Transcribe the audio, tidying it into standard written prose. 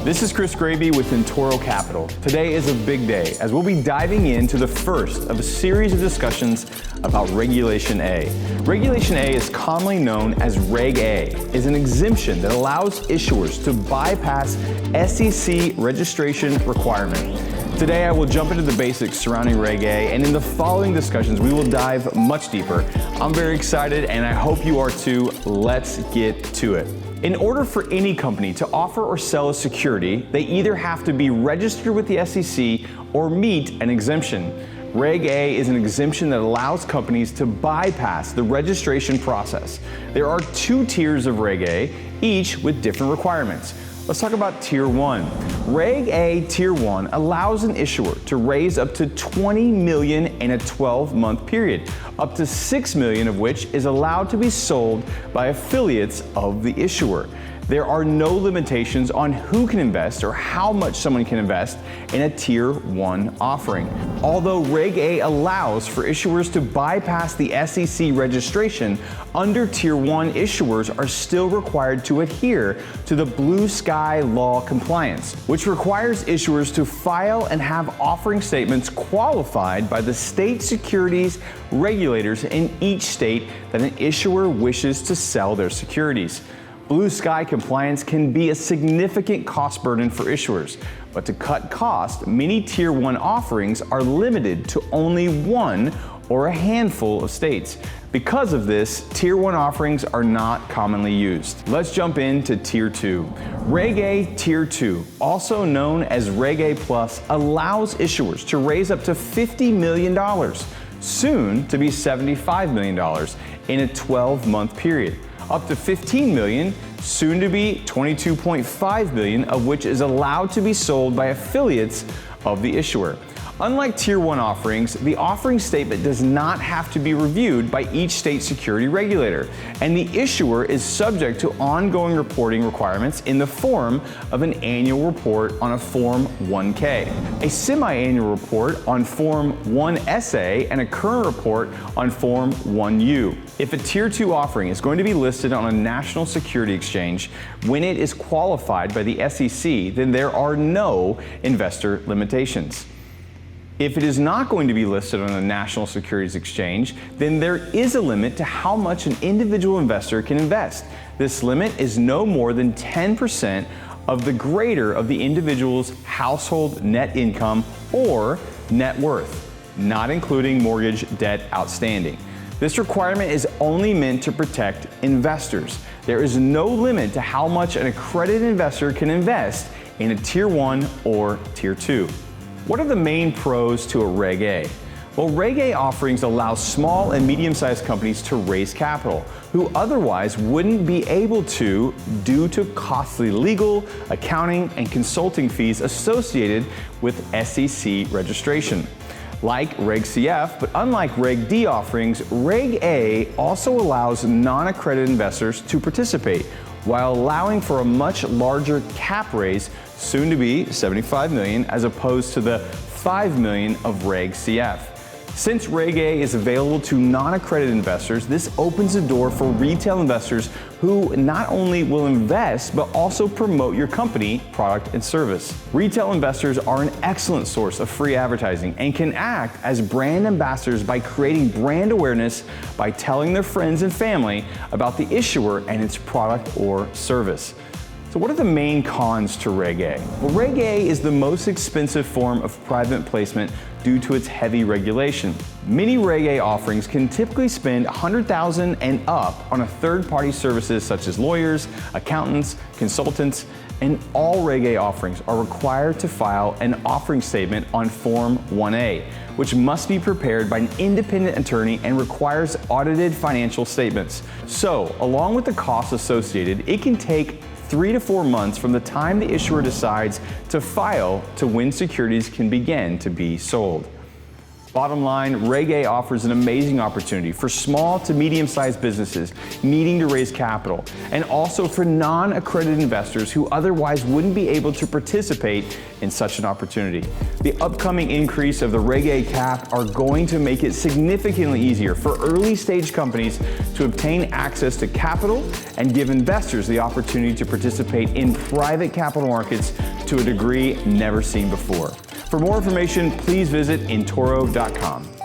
This is Graebe with eToro Capital. Today is a big day as we'll be diving into the first of a series of discussions about Regulation A. Regulation A is commonly known as Reg A, is an exemption that allows issuers to bypass SEC registration requirement. Today I will jump into the basics surrounding Reg A, and in the following discussions we will dive much deeper. I'm very excited and I hope you are too. Let's get to it. In order for any company to offer or sell a security, they either have to be registered with the SEC or meet an exemption. Reg A is an exemption that allows companies to bypass the registration process. There are two tiers of Reg A, each with different requirements. Let's talk about Tier 1. Reg A Tier 1 allows an issuer to raise up to $20 million in a 12-month period, up to $6 million of which is allowed to be sold by affiliates of the issuer. There are no limitations on who can invest or how much someone can invest in a Tier 1 offering. Although Reg A allows for issuers to bypass the SEC registration, under Tier 1 issuers are still required to adhere to the Blue Sky Law compliance, which requires issuers to file and have offering statements qualified by the state securities regulators in each state that an issuer wishes to sell their securities. Blue Sky compliance can be a significant cost burden for issuers, but to cut costs, many Tier 1 offerings are limited to only one or a handful of states. Because of this, Tier 1 offerings are not commonly used. Let's jump into Tier 2. Reg A Tier 2, also known as Reg A Plus, allows issuers to raise up to $50 million, soon to be $75 million, in a 12-month period. Up to $15 million, soon to be $22.5 million, of which is allowed to be sold by affiliates of the issuer. Unlike Tier 1 offerings, the offering statement does not have to be reviewed by each state security regulator, and the issuer is subject to ongoing reporting requirements in the form of an annual report on a Form 1K, a semi-annual report on Form 1SA, and a current report on Form 1U. If a Tier 2 offering is going to be listed on a national security exchange when it is qualified by the SEC, then there are no investor limitations. If it is not going to be listed on a national securities exchange, then there is a limit to how much an individual investor can invest. This limit is no more than 10% of the greater of the individual's household net income or net worth, not including mortgage debt outstanding. This requirement is only meant to protect investors. There is no limit to how much an accredited investor can invest in a Tier 1 or Tier 2. What are the main pros to a Reg A? Well, Reg A offerings allow small and medium-sized companies to raise capital, who otherwise wouldn't be able to due to costly legal, accounting, and consulting fees associated with SEC registration. Like Reg CF, but unlike Reg D offerings, Reg A also allows non-accredited investors to participate, while allowing for a much larger cap raise, soon to be $75 million, as opposed to the $5 million of Reg CF. Since Reg A is available to non-accredited investors, this opens the door for retail investors who not only will invest, but also promote your company, product, and service. Retail investors are an excellent source of free advertising and can act as brand ambassadors by creating brand awareness by telling their friends and family about the issuer and its product or service. So what are the main cons to Reg A? Well, Reg A is the most expensive form of private placement due to its heavy regulation. Many Reg A offerings can typically spend $100,000 and up on third-party services such as lawyers, accountants, consultants, and all Reg A offerings are required to file an offering statement on Form 1A, which must be prepared by an independent attorney and requires audited financial statements. So, along with the costs associated, it can take 3 to 4 months from the time the issuer decides to file to when securities can begin to be sold. Bottom line, Reg A offers an amazing opportunity for small to medium-sized businesses needing to raise capital, and also for non-accredited investors who otherwise wouldn't be able to participate in such an opportunity. The upcoming increase of the Reg A cap are going to make it significantly easier for early-stage companies to obtain access to capital and give investors the opportunity to participate in private capital markets to a degree never seen before. For more information, please visit intoro.com.